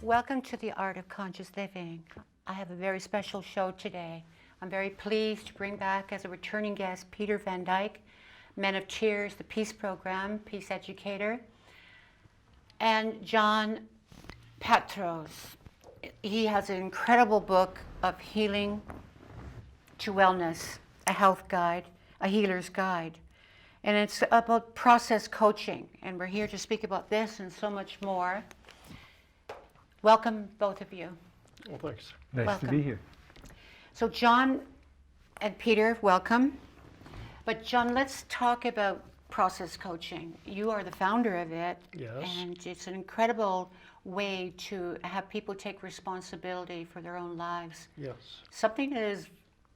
Welcome to the Art of Conscious Living. I have a very special show today. I'm very pleased to bring back as a returning guest Peter VanDyke, Men of Tears, the Peace Program, Peace Educator, and John Pateros. He has an incredible book of healing to wellness, a health guide, a healer's guide. And it's about process coaching. And we're here to speak about this and so much more. Welcome, both of you. Well, thanks. Nice to be here. So John and Peter, welcome. But John, let's talk about process coaching. You are the founder of it. Yes. And it's an incredible way to have people take responsibility for their own lives. Yes. Something that is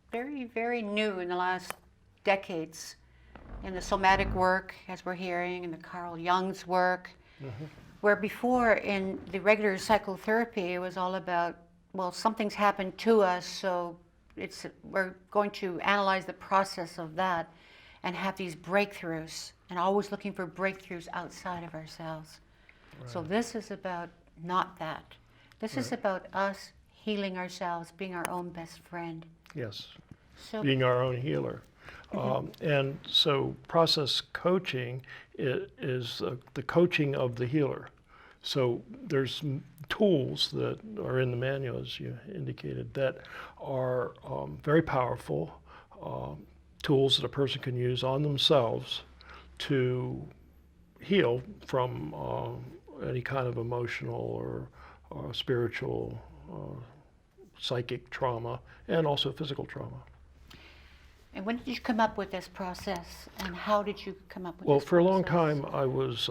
very, very new in the last decades in the somatic work, as we're hearing, in the Carl Jung's work. Mm-hmm. Where before in the regular psychotherapy, it was all about, well, something's happened to us, so we're going to analyze the process of that and have these breakthroughs, and always looking for breakthroughs outside of ourselves. Right. So this is about not that. This is about us healing ourselves, being our own best friend. Yes, so, being our own healer. And so process coaching is the coaching of the healer. So there's tools that are in the manual, as you indicated, that are very powerful tools that a person can use on themselves to heal from any kind of emotional or spiritual, psychic trauma, and also physical trauma. And when did you come up with this process, and how did you come up with Well, this for a process? long time, I was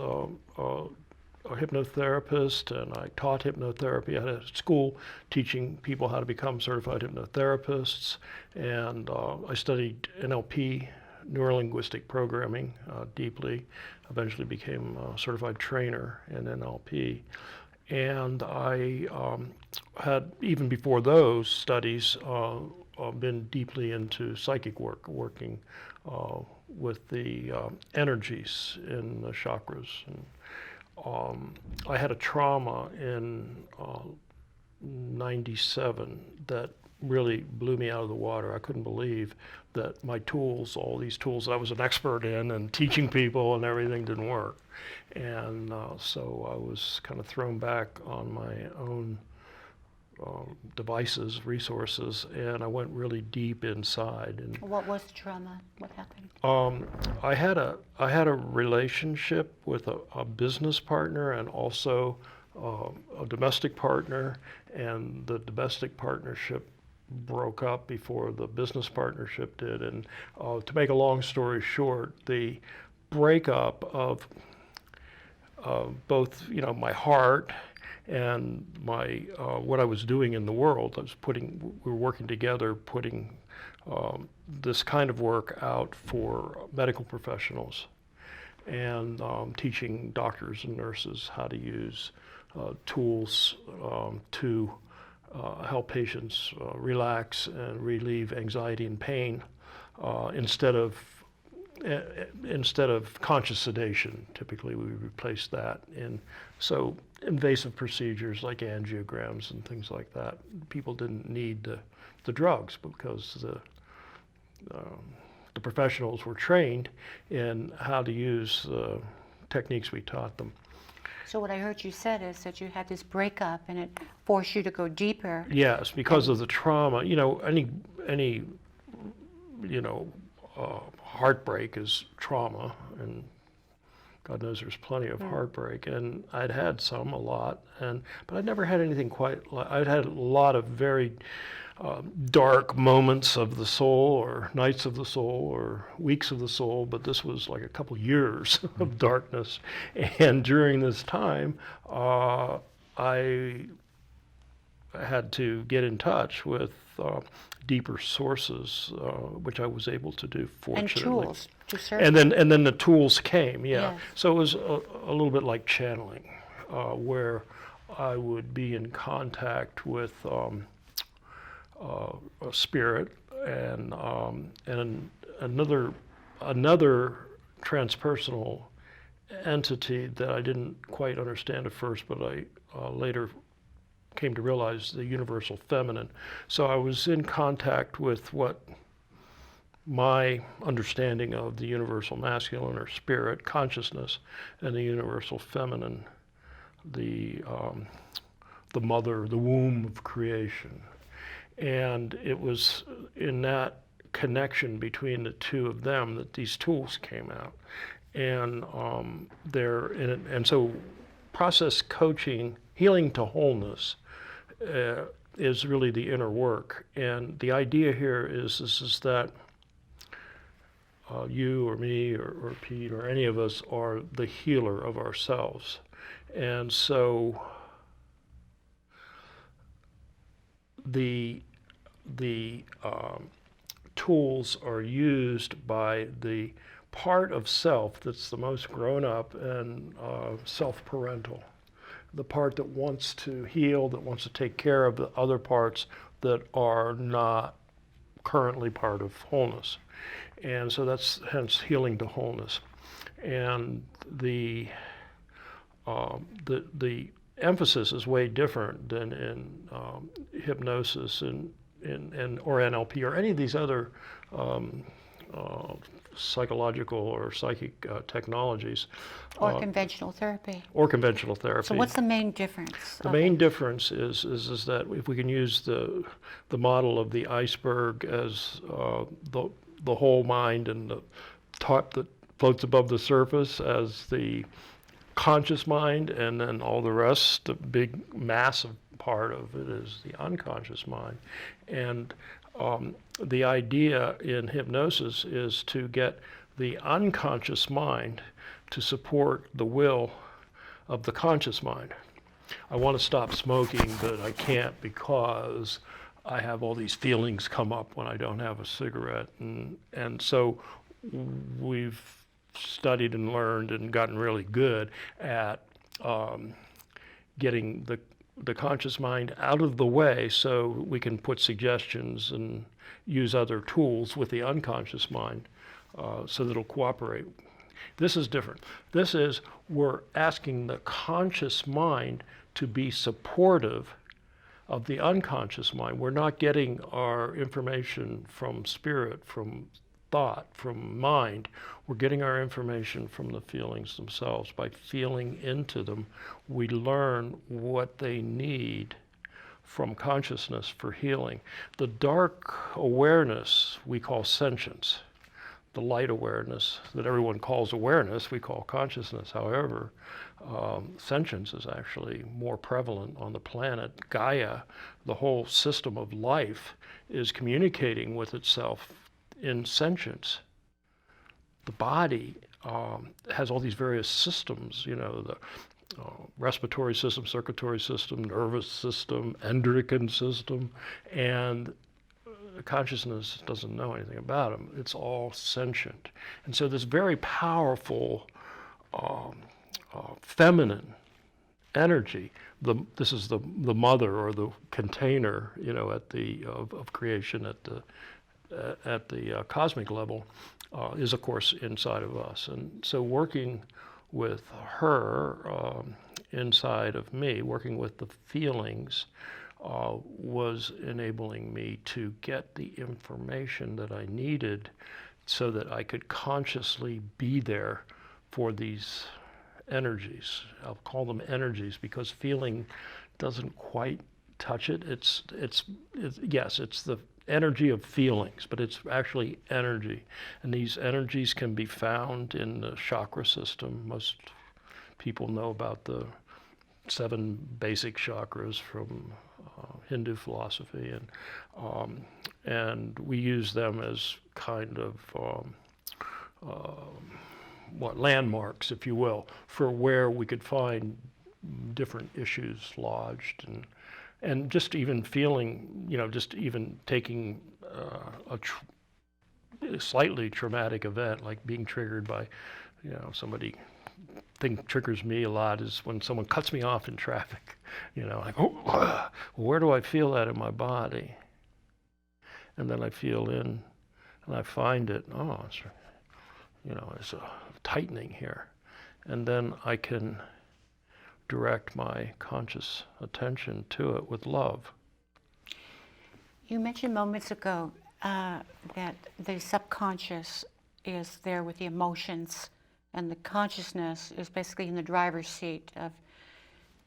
a hypnotherapist, and I taught hypnotherapy. I had a school teaching people how to become certified hypnotherapists, and I studied NLP, neurolinguistic programming, deeply. Eventually became a certified trainer in NLP. And I had, even before those studies, been deeply into psychic work, working with the energies in the chakras. And, I had a trauma in '97 that really blew me out of the water. I couldn't believe that my tools, all these tools that I was an expert in and teaching people and everything, didn't work. And so I was kind of thrown back on my own devices, resources, and I went really deep inside. And what was the trauma? What happened? I had a relationship with a business partner and also a domestic partner, and the domestic partnership broke up before the business partnership did. And to make a long story short, the breakup of both, my heart and my what I was doing in the world. We were working together, putting this kind of work out for medical professionals, and teaching doctors and nurses how to use tools to help patients relax and relieve anxiety and pain instead of conscious sedation. Typically we replace that in invasive procedures like angiograms and things like that. People didn't need the drugs because the professionals were trained in how to use the techniques we taught them. So what I heard you said is that you had this breakup and it forced you to go deeper. Yes, because of the trauma. Any heartbreak is trauma, and God knows there's plenty of heartbreak, and I'd had a lot, but I'd never had anything quite like. I'd had a lot of very dark moments of the soul, or nights of the soul, or weeks of the soul, but this was like a couple years of darkness. And during this time, I had to get in touch with deeper sources, which I was able to do, fortunately. And tools to serve. And then the tools came, yeah. Yes. So it was a little bit like channeling, where I would be in contact with a spirit and another transpersonal entity that I didn't quite understand at first, but I later came to realize the universal feminine. So I was in contact with what my understanding of the universal masculine or spirit, consciousness, and the universal feminine, the mother, the womb of creation. And it was in that connection between the two of them that these tools came out. And and so process coaching, healing to wholeness, is really the inner work. And the idea here is that you or me or Pete or any of us are the healer of ourselves. And so the tools are used by the part of self that's the most grown up and self-parental, the part that wants to heal, that wants to take care of the other parts that are not currently part of wholeness. And so that's hence healing to wholeness. And the emphasis is way different than in hypnosis and or NLP or any of these other psychological or psychic technologies. Or conventional therapy. Or conventional therapy. So what's the main difference? The main difference is that if we can use the model of the iceberg as the whole mind and the top that floats above the surface as the conscious mind, and then all the rest, the big massive part of it is the unconscious mind. And the idea in hypnosis is to get the unconscious mind to support the will of the conscious mind. I want to stop smoking, but I can't because I have all these feelings come up when I don't have a cigarette. And so we've studied and learned and gotten really good at getting the conscious mind out of the way so we can put suggestions and use other tools with the unconscious mind so that it'll cooperate. This is different. This is, we're asking the conscious mind to be supportive of the unconscious mind. We're not getting our information from spirit, from thought, from mind. We're getting our information from the feelings themselves. By feeling into them, we learn what they need from consciousness for healing. The dark awareness we call sentience. The light awareness that everyone calls awareness, we call consciousness. However, sentience is actually more prevalent on the planet. Gaia, the whole system of life, is communicating with itself in sentience. The body has all these various systems, the respiratory system, circulatory system, nervous system, endocrine system, and consciousness doesn't know anything about them. It's all sentient. And so this very powerful feminine energy, this is the mother or the container, at the of creation at the cosmic level, is of course inside of us. And so working with her inside of me, working with the feelings, was enabling me to get the information that I needed so that I could consciously be there for these energies. I'll call them energies because feeling doesn't quite touch it. It's the energy of feelings, but it's actually energy. And these energies can be found in the chakra system. Most people know about the 7 basic chakras from Hindu philosophy, and we use them as kind of landmarks, if you will, for where we could find different issues lodged, and just even feeling, just even taking a slightly traumatic event, like being triggered by, somebody. Thing triggers me a lot is when someone cuts me off in traffic, like, where do I feel that in my body? And then I feel in, and I find it, there's a tightening here. And then I can direct my conscious attention to it with love. You mentioned moments ago that the subconscious is there with the emotions, and the consciousness is basically in the driver's seat of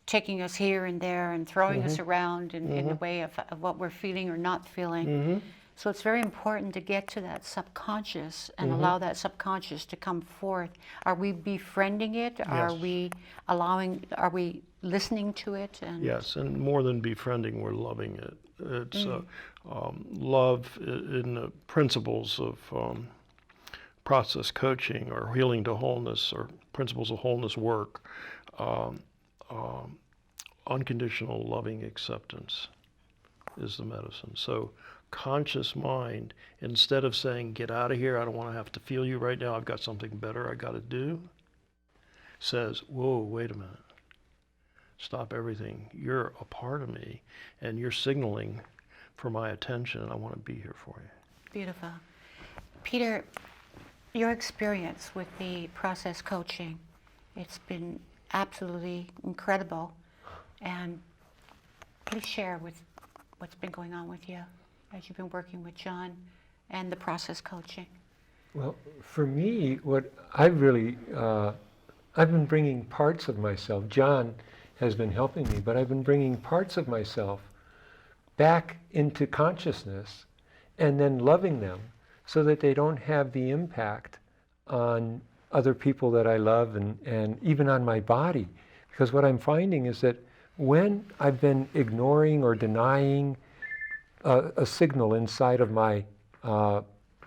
taking us here and there and throwing us around in the way of what we're feeling or not feeling. So it's very important to get to that subconscious and allow that subconscious to come forth. Are we befriending it? Are we are we listening to it? And Yes, and more than befriending, we're loving it. It's love in the principles of process coaching or healing to wholeness or principles of wholeness work. Unconditional loving acceptance is the medicine. So conscious mind, instead of saying, get out of here, I don't want to have to feel you right now, I've got something better I got to do, says, whoa, wait a minute. Stop everything. You're a part of me, and you're signaling for my attention, and I want to be here for you. Beautiful. Peter, your experience with the process coaching, it's been absolutely incredible. And please share with what's been going on with you as you've been working with John and the process coaching. Well, for me, what I've really, I've been bringing parts of myself. John has been helping me, but I've been bringing parts of myself back into consciousness and then loving them so that they don't have the impact on other people that I love and even on my body. Because what I'm finding is that when I've been ignoring or denying a signal inside of my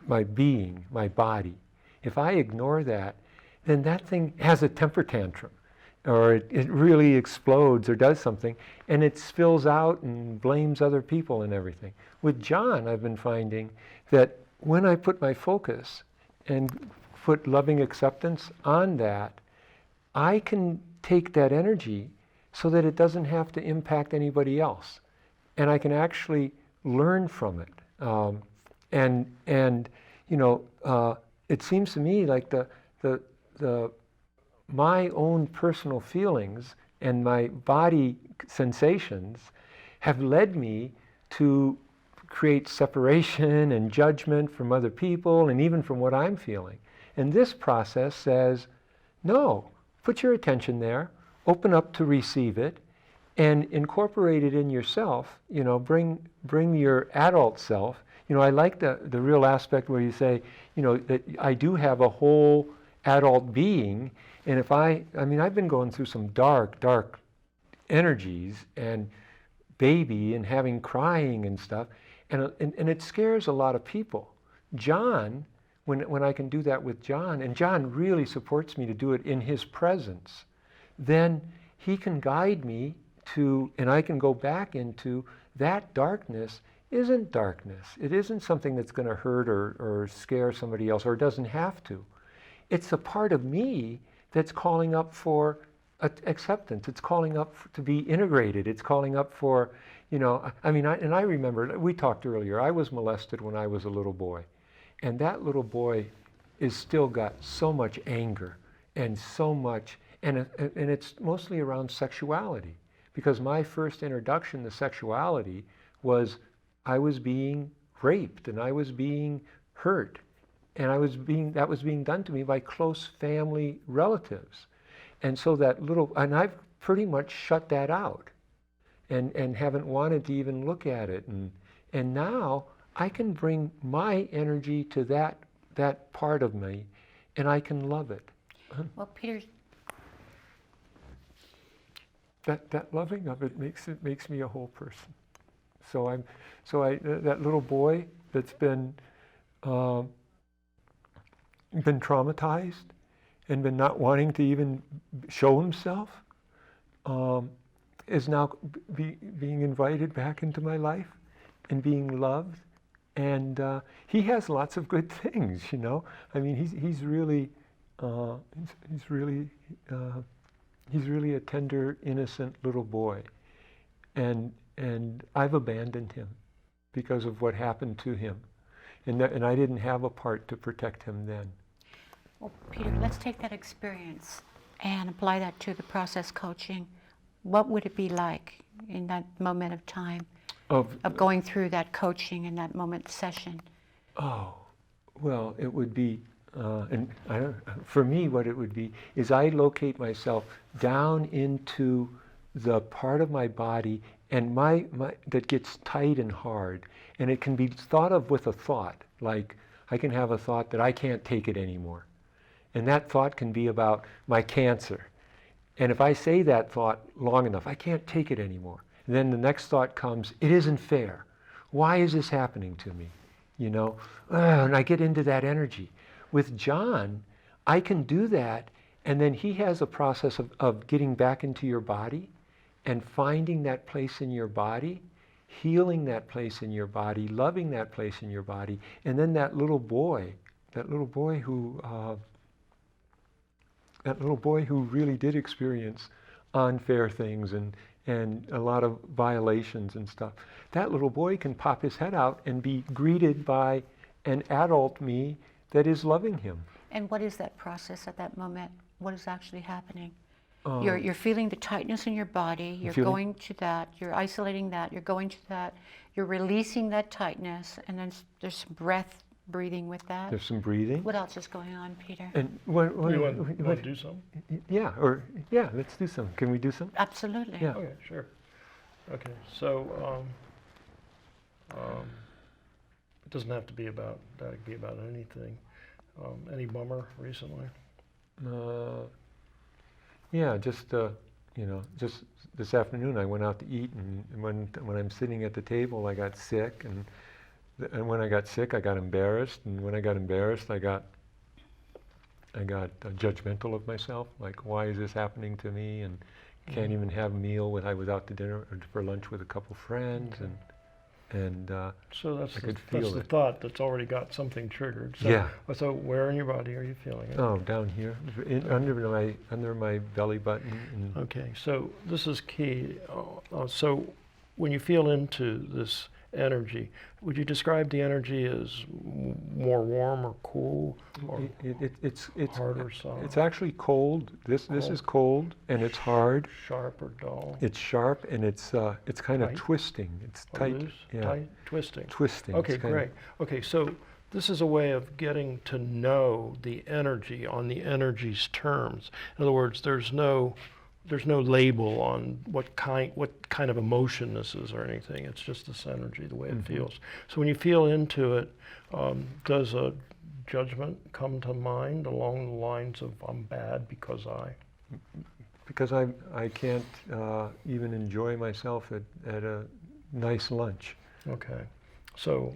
my being, my body, if I ignore that, then that thing has a temper tantrum, or it really explodes or does something, and it spills out and blames other people and everything. With John, I've been finding that when I put my focus and put loving acceptance on that, I can take that energy so that it doesn't have to impact anybody else. And I can actually learn from it. And you know, it seems to me like my own personal feelings and my body sensations have led me to create separation and judgment from other people and even from what I'm feeling. And this process says, no, put your attention there, open up to receive it, and incorporate it in yourself. You know, bring your adult self. You know, I like the real aspect where you say, you know, that I do have a whole adult being, and if I mean, I've been going through some dark energies and baby and having crying and stuff, and it scares a lot of people. John, when I can do that with John, and John really supports me to do it in his presence, then he can guide me to, and I can go back into that darkness isn't darkness. It isn't something that's going to hurt or scare somebody else, or it doesn't have to. It's a part of me that's calling up for acceptance. It's calling up to be integrated. It's calling up for, you know, I mean, I remember, we talked earlier, I was molested when I was a little boy. And that little boy is still got so much anger and so much, and it's mostly around sexuality. Because my first introduction to sexuality was I was being raped and I was being hurt. And that was being done to me by close family relatives. And so and I've pretty much shut that out and haven't wanted to even look at it. And now I can bring my energy to that part of me, and I can love it. Well, Peter, that loving of it makes me a whole person. So that little boy that's been traumatized and been not wanting to even show himself is now being invited back into my life and being loved. And he has lots of good things, you know. I mean, he's really a tender, innocent little boy, and I've abandoned him because of what happened to him, and I didn't have a part to protect him then. well, Peter, let's take that experience and apply that to the process coaching. what would it be like in that moment of time Of of going through that coaching in that moment session? Oh, well, it would be, and I don't, for me, what it would be is I locate myself down into the part of my body and my that gets tight and hard, and it can be thought of with a thought. Like I can have a thought that I can't take it anymore, and that thought can be about my cancer. And if I say that thought long enough, I can't take it anymore. And then the next thought comes, it isn't fair. Why is this happening to me? You know, and I get into that energy. With John, I can do that, and then he has a process of getting back into your body and finding that place in your body, healing that place in your body, loving that place in your body, and then that little boy who really did experience unfair things and a lot of violations and stuff. That little boy can pop his head out and be greeted by an adult me that is loving him. And what is that process at that moment? What is actually happening? You're feeling the tightness in your body, you're going to that, you're isolating that, you're going to that, you're releasing that tightness, and then there's some breath, breathing with that. There's some breathing. What else is going on, Peter? And You want to do something? yeah, let's do some. Can we do some? Absolutely. Yeah. Okay, sure. Okay, so it doesn't have to be about that. It could be about anything. Any bummer recently? Yeah, just just this afternoon I went out to eat, and when I'm sitting at the table, I got sick, and when I got sick, I got embarrassed, and when I got embarrassed, I got judgmental of myself, like why is this happening to me, and can't even have a meal when I was out to dinner or for lunch with a couple friends, and So that's I the, could feel that's the it. thought that's already got something triggered. So, Yeah. So where in your body are you feeling it? Oh, down here, under my belly button. And Okay, so this is key. So when you feel into this energy, would you describe the energy as more warm or cool, or it's hard or soft? It's actually cold. This is cold, and it's hard. Sharp or dull? It's sharp, and it's kind of Tight? twisting. It's Or tight. loose? Yeah, Tight? Twisting? twisting. Okay, It's kinda- great. Okay, so this is a way of getting to know the energy on the energy's terms. In other words, there's no label on what kind of emotion this is or anything. It's just this energy, the way it feels. So when you feel into it, does a judgment come to mind along the lines of I'm bad because I? Because I can't even enjoy myself at a nice lunch. Okay. So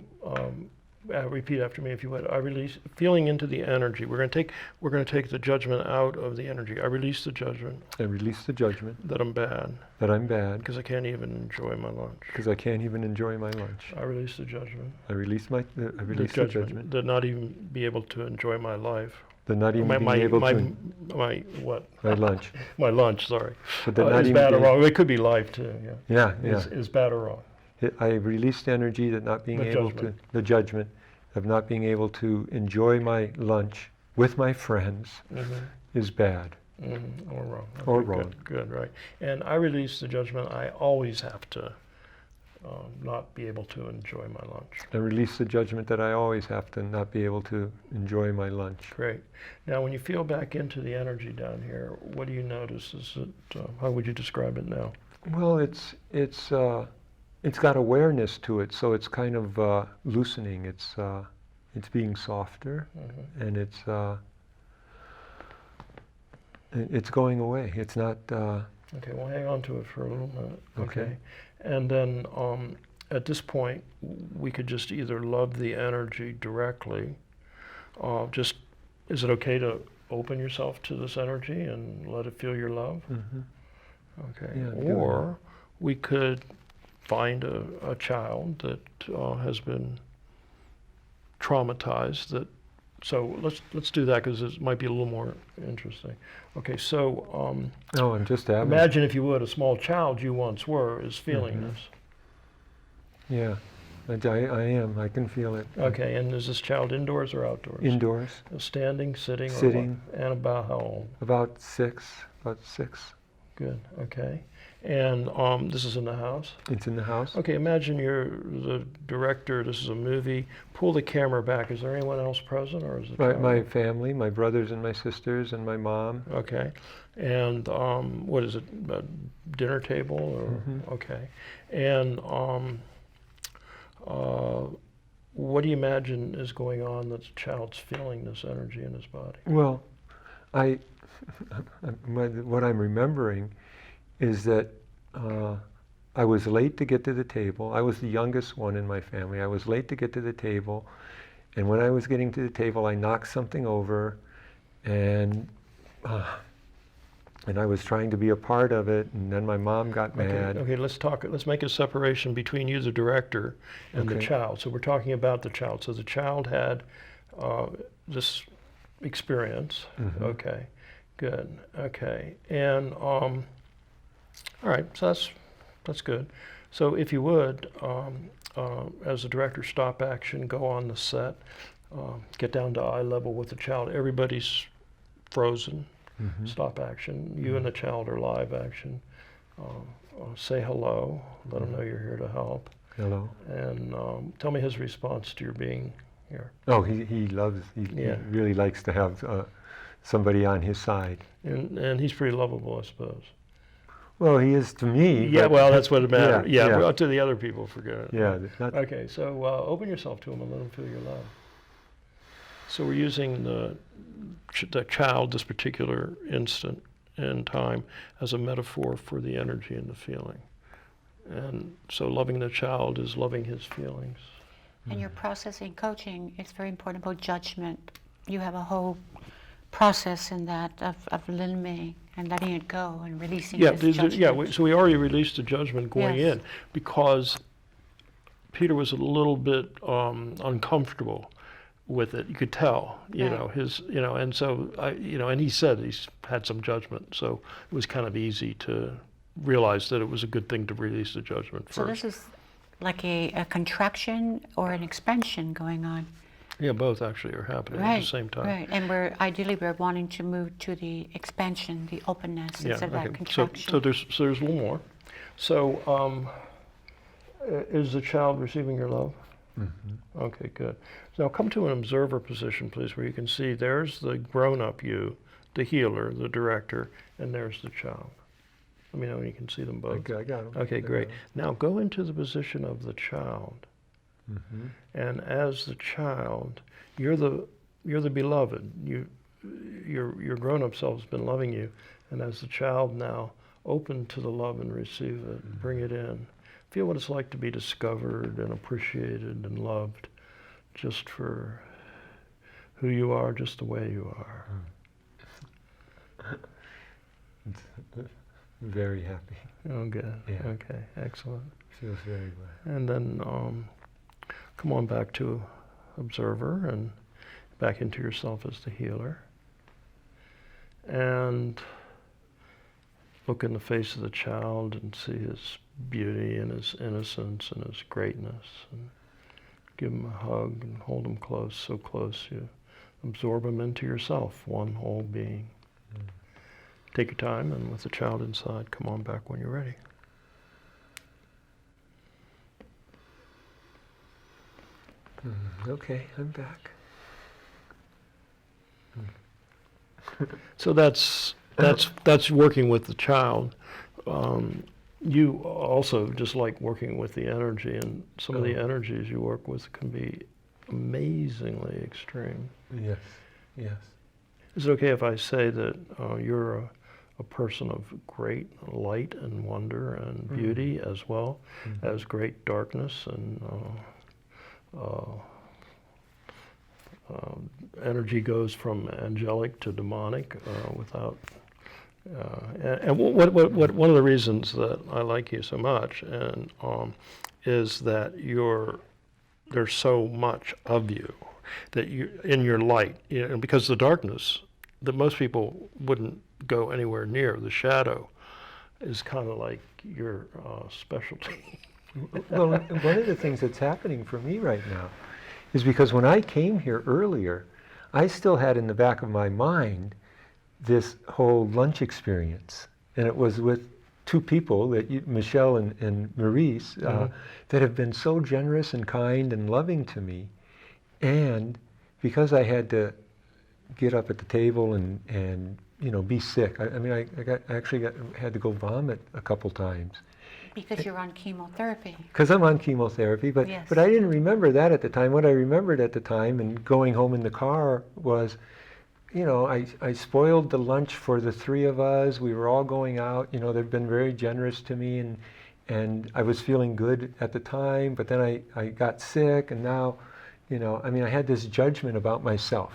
repeat after me if you would. I release feeling into the energy. We're going to take the judgment out of the energy. I release the judgment I release the judgment that I'm bad that I'm bad because I can't even enjoy my lunch. because I can't even enjoy my lunch. I release the judgment. I release the judgment. That not even be able to enjoy my life. That not even being my able my, to my what? my lunch. My lunch. Sorry. But that not Is even bad or being- wrong. It could be life too. Yeah. Yeah. Is bad or wrong. I released energy that not being The able judgment. to, the judgment of not being able to enjoy my lunch with my friends is bad. Or wrong. Or Okay, wrong. Good. Right. And I release the judgment. I always have to not be able to enjoy my lunch. I release the judgment that I always have to not be able to enjoy my lunch. Great. Now, when you feel back into the energy down here, what do you notice? Is it? How would you describe it now? Well, it's got awareness to it, so it's kind of loosening. It's being softer, and it's going away. It's not. Okay. Well, hang on to it for a little minute. Okay. And then at this point, we could just either love the energy directly. Is it okay to open yourself to this energy and let it feel your love? Okay. Yeah, Or we could find a child that has been traumatized. So let's do that because it might be a little more interesting. Okay. So No, I'm just having. imagine, if you would, a small child you once were is feeling this. Yeah, I am. I can feel it. Okay. And is this child indoors or outdoors? Indoors, Standing, sitting, or Sitting. what? And about how old? about six. Good. Okay. And this is in the house? It's in the house. Okay, imagine you're the director, this is a movie, pull the camera back. Is there anyone else present, or is it My family, my brothers and my sisters and my mom. Okay. And what is it, a dinner table? Or, okay. And what do you imagine is going on that the child's feeling this energy in his body? Well, what I'm remembering is that I was late to get to the table. I was the youngest one in my family. I was late to get to the table, and when I was getting to the table, I knocked something over, and I was trying to be a part of it, and then my mom got mad. Okay, let's make a separation between you, the director, and the child. So we're talking about the child. So the child had this experience. Okay, good. Okay, and all right, so that's good. So if you would, as a director, stop action, go on the set, get down to eye level with the child. Everybody's frozen. Stop action. You and the child are live action. Say hello. Let him know you're here to help. Hello. And tell me his response to your being here. Oh, he loves. He really likes to have somebody on his side. And he's pretty lovable, I suppose. Well, he is to me. Yeah, well, that's what it matters. Yeah. Well, to the other people, forget it. Yeah. Okay, so open yourself to him and let him feel your love. So we're using the child, this particular instant in time, as a metaphor for the energy and the feeling. And so loving the child is loving his feelings. And your processing coaching, it's very important about judgment. You have a whole process in that of limbing and letting it go and releasing this judgment. So we already released the judgment going Yes. in because Peter was a little bit uncomfortable with it. You could tell, and so and he said he's had some judgment, so it was kind of easy to realize that it was a good thing to release the judgment first. So this is like a contraction or an expansion going on. Yeah, both actually are happening at the same time. Right, and we're wanting to move to the expansion, the openness, instead of that contraction. So there's a little more. So is the child receiving your love? Okay, good. Now come to an observer position, please, where you can see there's the grown-up you, the healer, the director, and there's the child. Let me know when you can see them both. Okay, I got them. Okay, great. Now go into the position of the child. And as the child, you're the beloved. Your grown-up self has been loving you, and as the child now, open to the love and receive it. Bring it in. Feel what it's like to be discovered and appreciated and loved, just for who you are, just the way you are. Very happy. Oh, good. Yeah. Okay, excellent. Feels very good. And then come on back to observer and back into yourself as the healer. And look in the face of the child and see his beauty and his innocence and his greatness. And give him a hug and hold him close, so close you absorb him into yourself, one whole being. Take your time, and with the child inside, come on back when you're ready. Okay, I'm back. So that's working with the child. You also just like working with the energy, and some of the energies you work with can be amazingly extreme. Yes, yes. Is it okay if I say that you're a person of great light and wonder and beauty, as well as great darkness and energy goes from angelic to demonic without. And what one of the reasons that I like you so much and is that there's so much of you that you in your light, because the darkness that most people wouldn't go anywhere near, the shadow, is kind of like your specialty. Well, one of the things that's happening for me right now is because when I came here earlier, I still had in the back of my mind this whole lunch experience. and it was with two people, Michelle and Maurice, that have been so generous and kind and loving to me. And because I had to get up at the table and be sick, I actually had to go vomit a couple times. Because you're on chemotherapy. Because I'm on chemotherapy, but Yes. but I didn't remember that at the time. What I remembered at the time and going home in the car was, I spoiled the lunch for the three of us. We were all going out. They've been very generous to me, and I was feeling good at the time. But then I got sick, and now, I had this judgment about myself.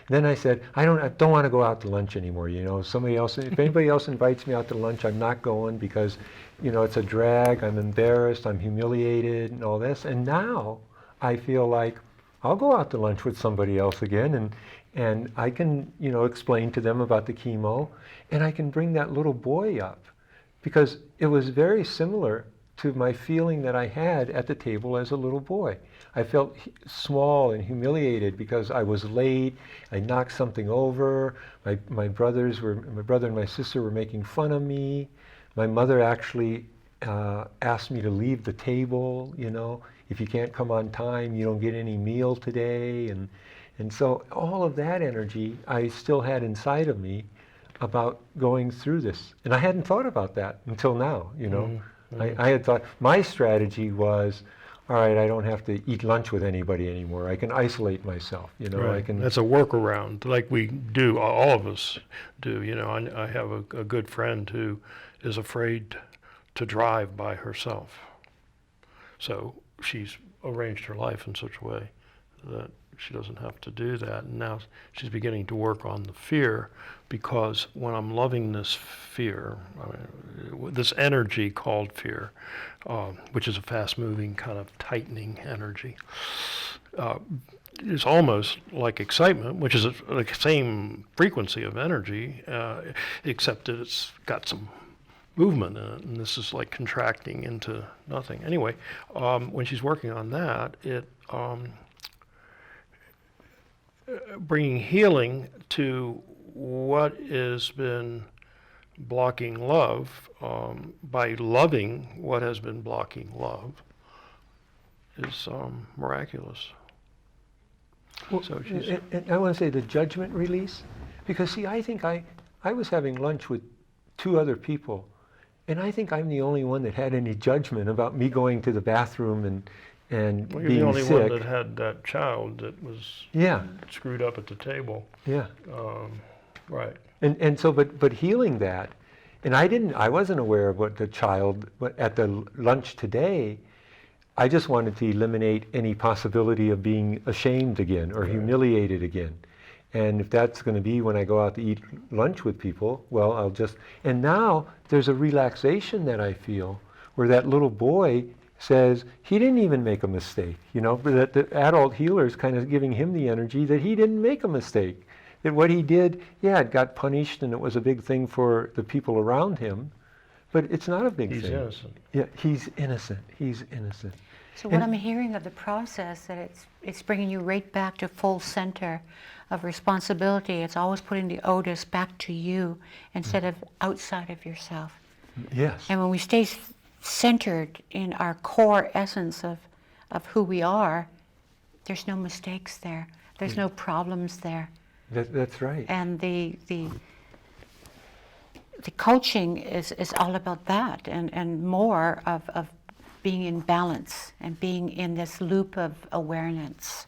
Then I said, I don't want to go out to lunch anymore. Somebody else, if anybody else invites me out to lunch, I'm not going because, it's a drag. I'm embarrassed. I'm humiliated, and all this. And now I feel like I'll go out to lunch with somebody else again, and I can, explain to them about the chemo, and I can bring that little boy up, because it was very similar to my feeling that I had at the table as a little boy. I felt small and humiliated because I was late. I knocked something over. My brother and my sister were making fun of me. My mother actually asked me to leave the table. If you can't come on time, you don't get any meal today. And so all of that energy I still had inside of me about going through this. And I hadn't thought about that until now, I had thought my strategy was, all right, I don't have to eat lunch with anybody anymore. I can isolate myself, Right. That's a workaround, like we do, all of us do. I have a good friend who is afraid to drive by herself. So she's arranged her life in such a way that she doesn't have to do that. And now she's beginning to work on the fear, because when I'm loving this fear, this energy called fear, which is a fast-moving kind of tightening energy, it's almost like excitement, which is the same frequency of energy, except that it's got some movement in it, and this is like contracting into nothing. Anyway, when she's working on that, it bringing healing to what has been blocking love, by loving what has been blocking love, is miraculous. Well, So she's, and I want to say the judgment release, because see, I think I was having lunch with two other people, and I think I'm the only one that had any judgment about me going to the bathroom and well, you're being the only sick. one that had that child that was Yeah, screwed up at the table. yeah. Right. And so, but healing that, and I wasn't aware of what the child, at the lunch today, I just wanted to eliminate any possibility of being ashamed again or humiliated again. And if that's going to be when I go out to eat lunch with people, well, and now there's a relaxation that I feel where that little boy says he didn't even make a mistake, that the adult healer is kind of giving him the energy that he didn't make a mistake. That what he did, it got punished and it was a big thing for the people around him, but it's not a big thing. He's innocent. Yeah, he's innocent. He's innocent. So what I'm hearing of the process, that it's bringing you right back to full center of responsibility. It's always putting the onus back to you instead of outside of yourself. Yes. And when we stay centered in our core essence of who we are, there's no mistakes there. There's no problems there. That's right. And the coaching is all about that, and more of being in balance and being in this loop of awareness,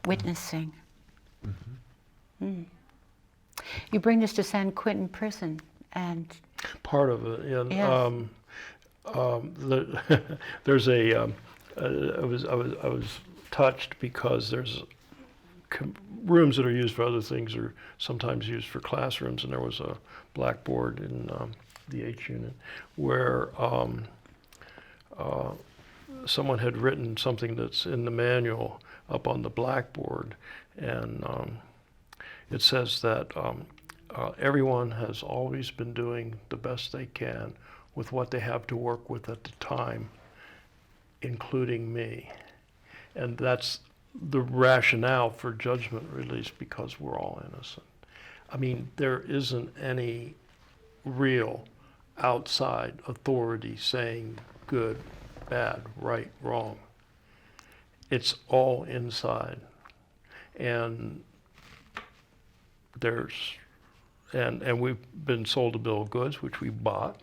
witnessing. You bring this to San Quentin prison, and Part of it, yeah. Yes. There's I was touched because there's rooms that are used for other things are sometimes used for classrooms, and there was a blackboard in the H unit where someone had written something that's in the manual up on the blackboard, and it says that everyone has always been doing the best they can with what they have to work with at the time, including me. And that's the rationale for judgment release, because we're all innocent. I mean, there isn't any real outside authority saying good, bad, right, wrong. It's all inside. And and we've been sold a bill of goods, which we bought,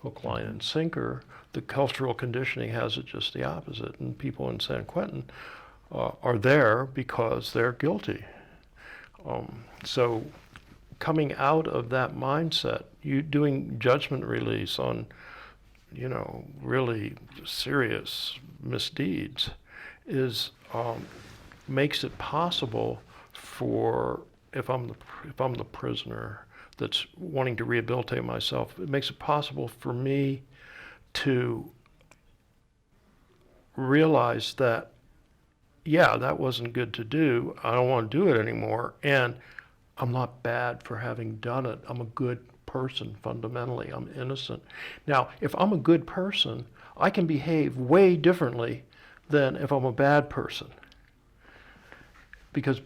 hook, line, and sinker. The cultural conditioning has it just the opposite. And people in San Quentin are there because they're guilty. So coming out of that mindset, you doing judgment release on, really serious misdeeds is makes it possible for, if I'm the prisoner that's wanting to rehabilitate myself, it makes it possible for me to realize that, yeah, that wasn't good to do. I don't want to do it anymore. And I'm not bad for having done it. I'm a good person fundamentally. I'm innocent. Now, if I'm a good person, I can behave way differently than if I'm a bad person. Because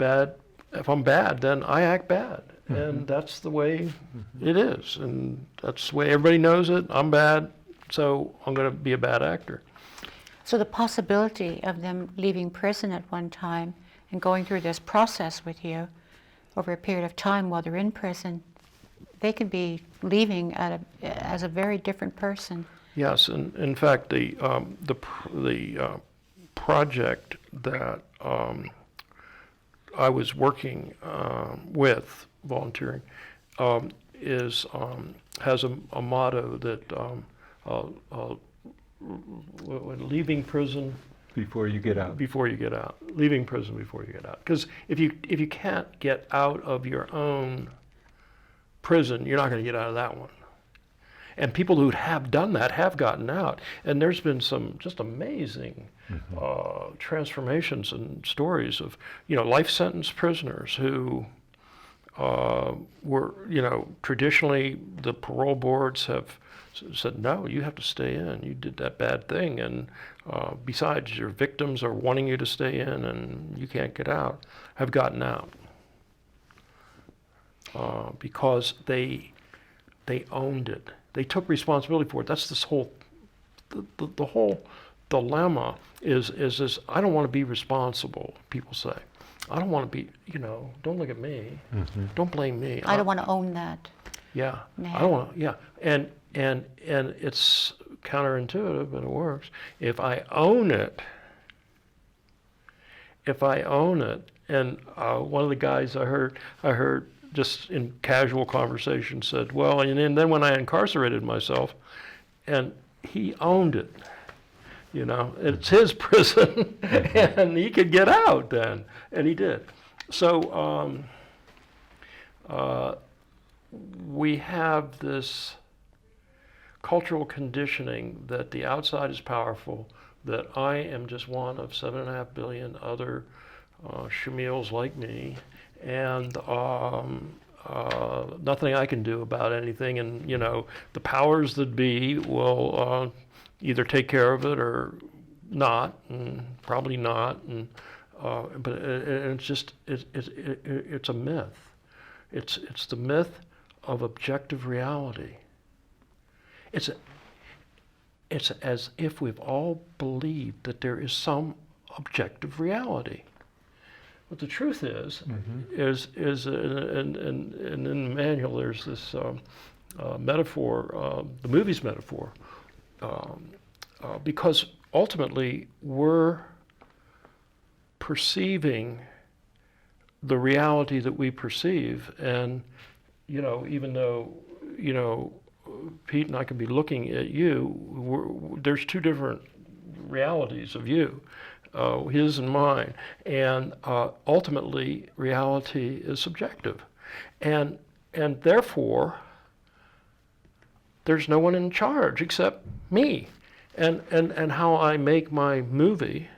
if I'm bad, then I act bad. And that's the way it is. And that's the way everybody knows it. I'm bad, so I'm going to be a bad actor. So the possibility of them leaving prison at one time and going through this process with you over a period of time while they're in prison, they could be leaving as a very different person. Yes, and in fact, the project that I was working with, volunteering, has a motto that leaving prison Before you get out. before you get out. Leaving prison before you get out. Because if you can't get out of your own prison, you're not going to get out of that one. And people who have done that have gotten out. And there's been some just amazing transformations and stories of, life sentence prisoners who were, traditionally the parole boards have said, no, you have to stay in. You did that bad thing. And besides, your victims are wanting you to stay in and you can't get out, have gotten out. Because they owned it. They took responsibility for it. That's this whole, the whole dilemma is this, I don't want to be responsible, people say. I don't want to be, don't look at me. Don't blame me. I don't want to own that. Yeah. Man. I don't want to, yeah. And it's counterintuitive, but it works. If I own it, and one of the guys I heard just in casual conversation said, well, and then when I incarcerated myself, and he owned it, it's his prison, and he could get out then, and he did. So we have this cultural conditioning that the outside is powerful, that I am just one of 7.5 billion other Shamils like me, and nothing I can do about anything, and the powers that be will either take care of it or not, and probably not, and but it's just it's a myth. It's the myth of objective reality. It's as if we've all believed that there is some objective reality. But the truth is and in the manual there's this metaphor, the movie's metaphor, because ultimately we're perceiving the reality that we perceive, and even though Pete and I can be looking at you, there's two different realities of you. His and mine, and ultimately reality is subjective, and therefore there's no one in charge except me, and how I make my movie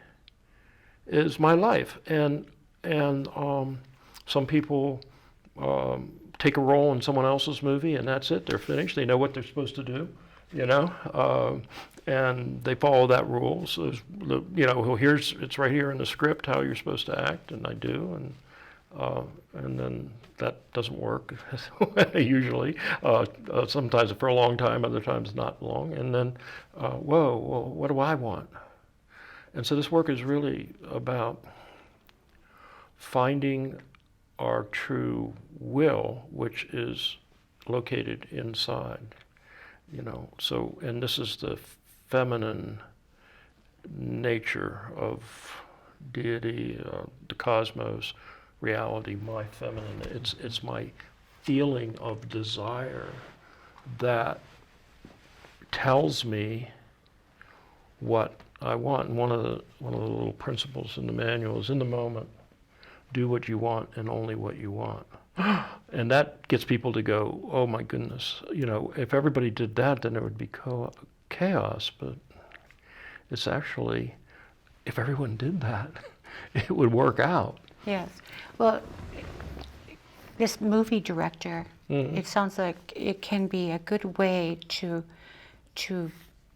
is my life, and some people take a role in someone else's movie and that's it, they're finished, they know what they're supposed to do, and they follow that rule. So, it's right here in the script how you're supposed to act, and I do, and then that doesn't work usually. Sometimes for a long time, other times not long. And then, whoa, well, what do I want? And so this work is really about finding our true will, which is located inside, So, and this is the feminine nature of deity, the cosmos, reality, my feminine. It's my feeling of desire that tells me what I want. And one of the little principles in the manual is, in the moment, do what you want and only what you want. And that gets people to go, oh my goodness, if everybody did that, then there would be chaos. But it's actually, if everyone did that, it would work out. Yes. Well, this movie director, Mm-hmm. it sounds like it can be a good way to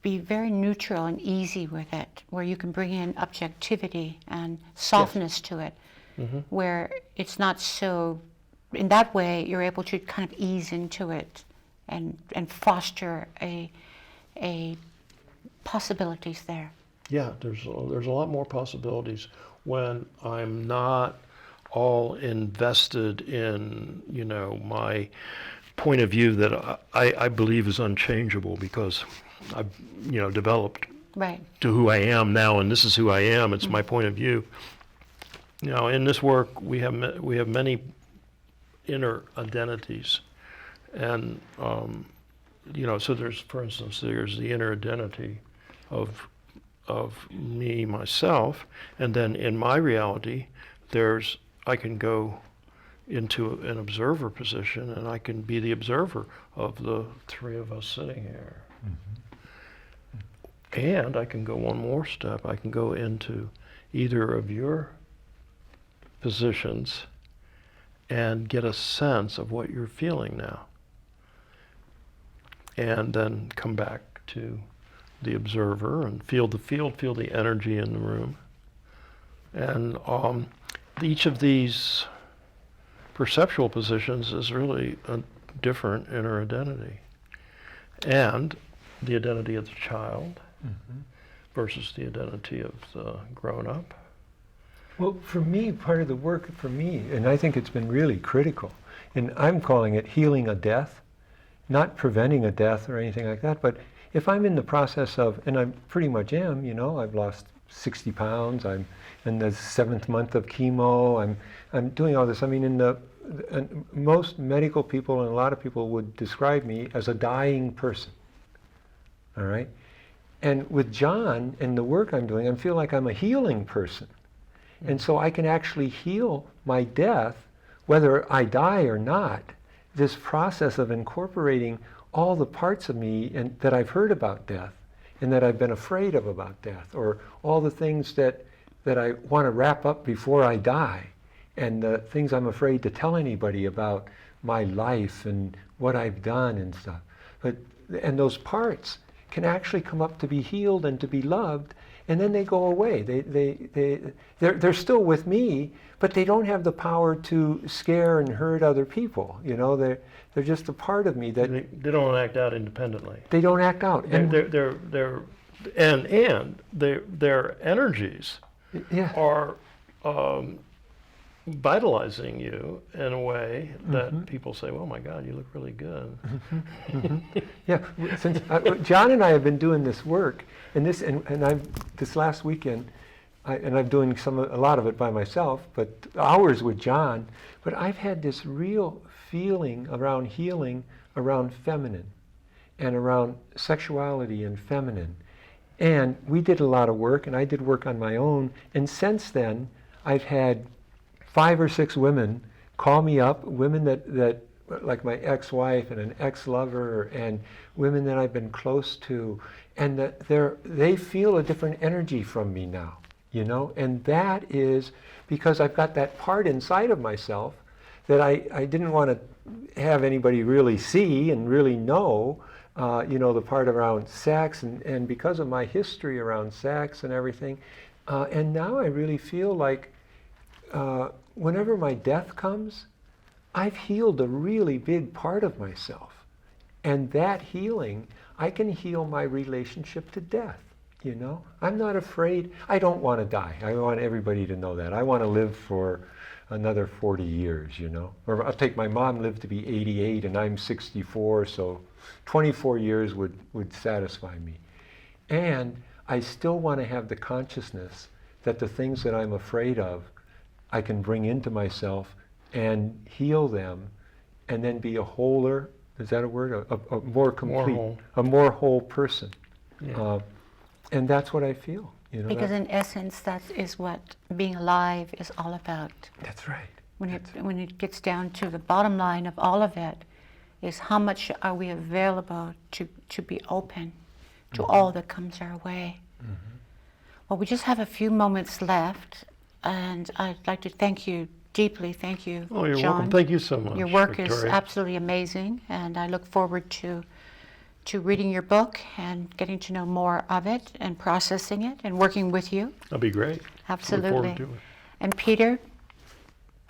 be very neutral and easy with it, where you can bring in objectivity and softness to it, Mm-hmm. where it's not so, in that way, you're able to kind of ease into it and foster a possibilities there. Yeah, there's a lot more possibilities when I'm not all invested in, my point of view that I believe is unchangeable, because I've, developed Right. to who I am now, and this is who I am. It's my point of view. In this work, we have many inner identities, and so there's, for instance, there's the inner identity of me, myself, and then in my reality, I can go into an observer position, and I can be the observer of the three of us sitting here. Mm-hmm. And I can go one more step. I can go into either of your positions and get a sense of what you're feeling now. And then come back to the observer and feel the field, feel the energy in the room. And each of these perceptual positions is really a different inner identity. And the identity of the child mm-hmm. versus the identity of the grown-up. Well, for me, part of the work for me, and I think it's been really critical, and I'm calling it healing a death, not preventing a death or anything like that, but if I'm in the process of, and I pretty much am, I've lost 60 pounds, I'm in the 7th month of chemo, I'm doing all this. I mean, and most medical people and a lot of people would describe me as a dying person, all right? And with John and the work I'm doing, I feel like I'm a healing person. And so I can actually heal my death, whether I die or not. This process of incorporating all the parts of me that I've heard about death and that I've been afraid of about death, or all the things that I want to wrap up before I die, and the things I'm afraid to tell anybody about my life and what I've done and stuff. And those parts can actually come up to be healed and to be loved, and then they go away. They're still with me, but they don't have the power to scare and hurt other people. They're just a part of me that they don't act out independently. They don't act out. And their energies yeah. are vitalizing you in a way that mm-hmm. people say, "Oh my God, you look really good." Mm-hmm. Yeah, since John and I have been doing this work, and this last weekend, I'm doing a lot of it by myself, but hours with John. But I've had this real feeling around healing, around feminine, and around sexuality and feminine. And we did a lot of work, and I did work on my own. And since then, I've had 5 or 6 women call me up, women that like my ex-wife and an ex-lover, and women that I've been close to, and that they feel a different energy from me now, and that is because I've got that part inside of myself that I didn't want to have anybody really see and really know, the part around sex, and because of my history around sex and everything, and now I really feel like whenever my death comes, I've healed a really big part of myself. And that healing, I can heal my relationship to death, you know? I'm not afraid. I don't want to die. I want everybody to know that. I want to live for another 40 years, you know? Or I'll take my mom lived to be 88 and I'm 64, so 24 years would satisfy me. And I still want to have the consciousness that the things that I'm afraid of, I can bring into myself and heal them, and then be a wholer, is that a word? A more complete, whole. a more whole person. Yeah. And that's what I feel. You know, Because in essence, that is what being alive is all about. that's right. When it gets down to the bottom line of all of it, is how much are we available to be open to all that comes our way. Well, we just have a few moments left, and I'd like to thank you deeply. Thank you, Oh, you're John. welcome. Thank you so much, Your work is Victoria. absolutely amazing, and I look forward to reading your book and getting to know more of it and processing it and working with you. That'd be great. Absolutely. Look forward to it. And Peter,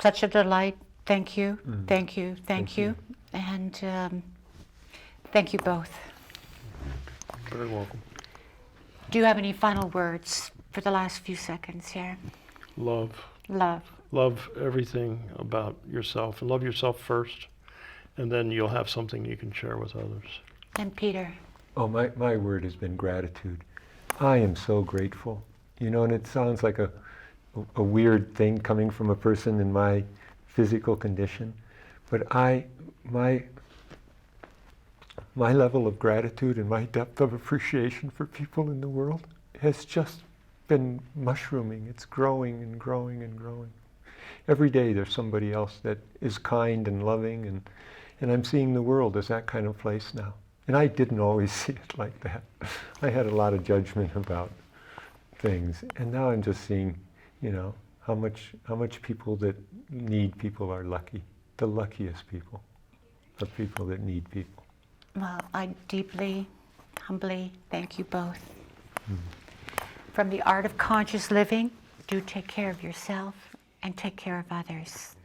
such a delight. Thank you, thank you, thank you. And thank you both. Very welcome. Do you have any final words for the last few seconds here? Love. Love. Love everything about yourself, and love yourself first, and then you'll have something you can share with others. And Peter. Oh, my word has been gratitude. I am so grateful. You know, and it sounds like a weird thing coming from a person in my physical condition, but my level of gratitude and my depth of appreciation for people in the world has just been mushrooming. It's growing and growing and growing. Every day there's somebody else that is kind and loving, and I'm seeing the world as that kind of place now. And I didn't always see it like that. I had a lot of judgment about things, and now I'm just seeing, you know, how much people that need people are lucky. The luckiest people are people that need people. Well, I deeply, humbly thank you both. From the art of conscious living, do take care of yourself and take care of others.